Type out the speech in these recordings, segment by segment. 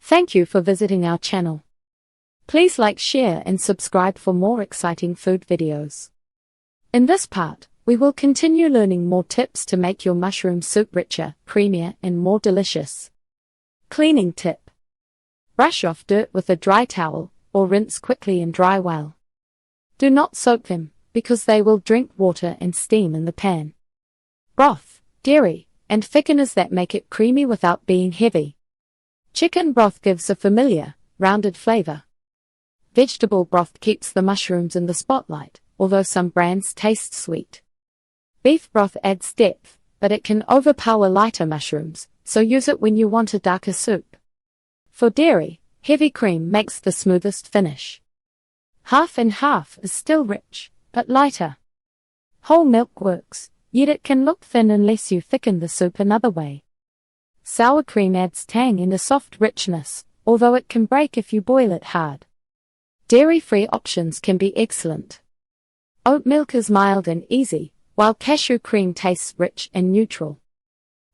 Thank you for visiting our channel. Please like, share and subscribe for more exciting food videos. In this part, we will continue learning more tips to make your mushroom soup richer, creamier and more delicious. Cleaning tip. Brush off dirt with a dry towel, or rinse quickly and dry well. Do not soak them, because they will drink water and steam in the pan. Broth, dairy, and thickeners that make it creamy without being heavy. Chicken broth gives a familiar, rounded flavor. Vegetable broth keeps the mushrooms in the spotlight, although some brands taste sweet. Beef broth adds depth, but it can overpower lighter mushrooms, so use it when you want a darker soup. For dairy, heavy cream makes the smoothest finish. Half and half is still rich, but lighter. Whole milk works, yet it can look thin unless you thicken the soup another way. Sour cream adds tang and a soft richness, although it can break if you boil it hard. Dairy-free options can be excellent. Oat milk is mild and easy, while cashew cream tastes rich and neutral.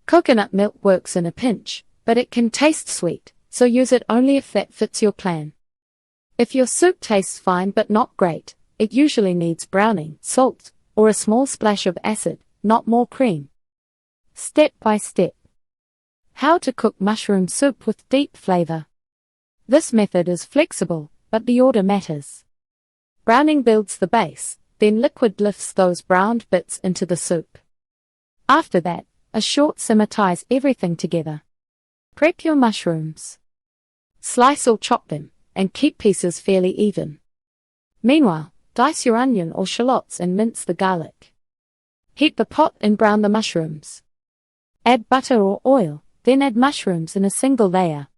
Coconut milk works in a pinch, but it can taste sweet, so use it only if that fits your plan. If your soup tastes fine but not great, it usually needs browning, salt, or a small splash of acid, not more cream. Step by step. How to cook mushroom soup with deep flavor. This method is flexible, but the order matters. Browning builds the base, then liquid lifts those browned bits into the soup. After that, a short simmer ties everything together. Prep your mushrooms. Slice or chop them, and keep pieces fairly even. Meanwhile, dice your onion or shallots and mince the garlic. Heat the pot and brown the mushrooms. Add butter or oil, then add mushrooms in a single layer.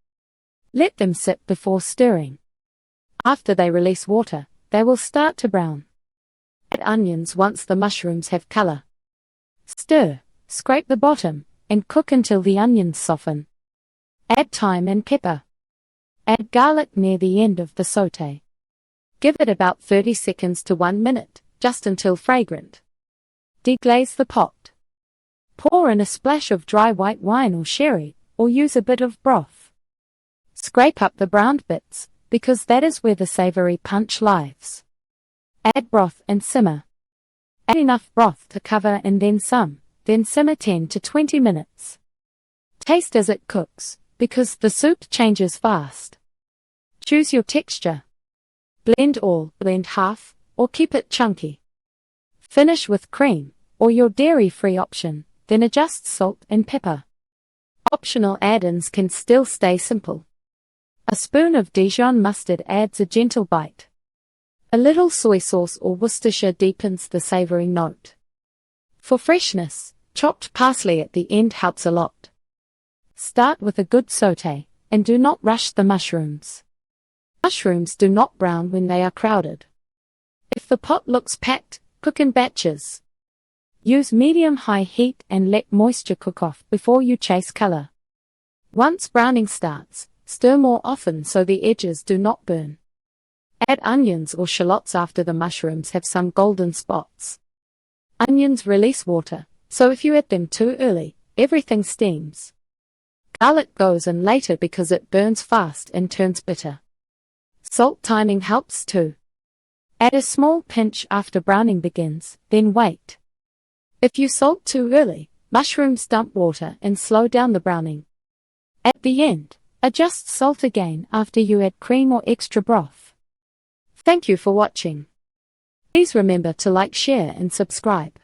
Let them sit before stirring. After they release water, they will start to brown. Add onions once the mushrooms have color. Stir, scrape the bottom, and cook until the onions soften. Add thyme and pepper. Add garlic near the end of the sauté. Give it about 30 seconds to 1 minute, just until fragrant. Deglaze the pot. Pour in a splash of dry white wine or sherry, or use a bit of broth. Scrape up the browned bits, because that is where the savory punch lies. Add broth and simmer. Add enough broth to cover and then some, then simmer 10 to 20 minutes. Taste as it cooks, because the soup changes fast. Choose your texture. Blend all, blend half, or keep it chunky. Finish with cream, or your dairy-free option, then adjust salt and pepper. Optional add-ins can still stay simple. A spoon of Dijon mustard adds a gentle bite. A little soy sauce or Worcestershire deepens the savory note. For freshness, chopped parsley at the end helps a lot. Start with a good sauté, and do not rush the mushrooms. Mushrooms do not brown when they are crowded. If the pot looks packed, cook in batches. Use medium-high heat and let moisture cook off before you chase color. Once browning starts, stir more often so the edges do not burn. Add onions or shallots after the mushrooms have some golden spots. Onions release water, so if you add them too early, everything steams. Garlic goes in later because it burns fast and turns bitter. Salt timing helps too. Add a small pinch after browning begins, then wait. If you salt too early, mushrooms dump water and slow down the browning. At the end, adjust salt again after you add cream or extra broth. Thank you for watching. Please remember to like, share and subscribe.